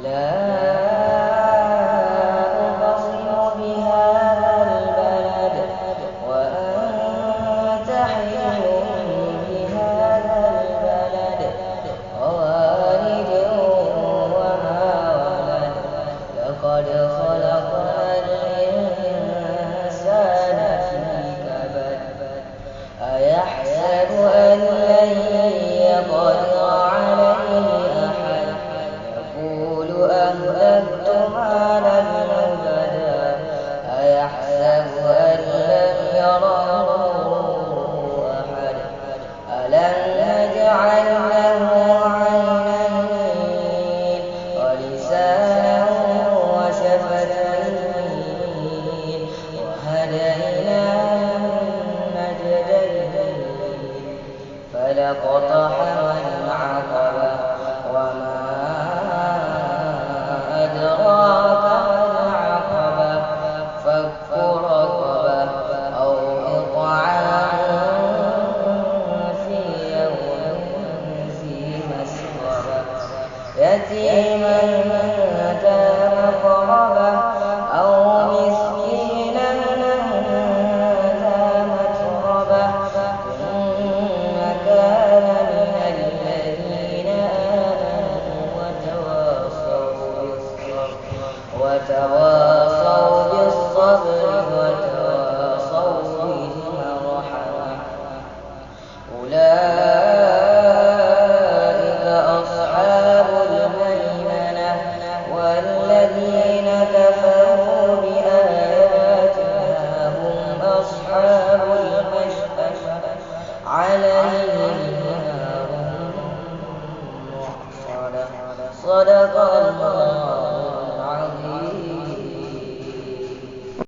لا أقسم بهذا البلد وأنت حل بهذا البلد ووالد وما ولد لقد خلقنا الإنسان في كبد أيحسب أن لن يقدر عليه أحد يقول أهلكت مالا لبدا أيحسب أن لم يره أحد ألم نجعل له عينين ولسانا وشفتين وهديناه النجدين فلاقتحم العقبة وما أدراك ما العقبة فك رقبة أو إطعام في يوم ذي مسغبة يتيما ذا مقربة أو مسكينا ذا متربة ثم كان من الذين آمنوا وتواصوا بالصبر وتواصوا بالمرحمة أولئك أصحاب الميمنة والذين كفروا بآياتنا هم أصحاب المشأمة عليهم نار مؤصدة صدق الله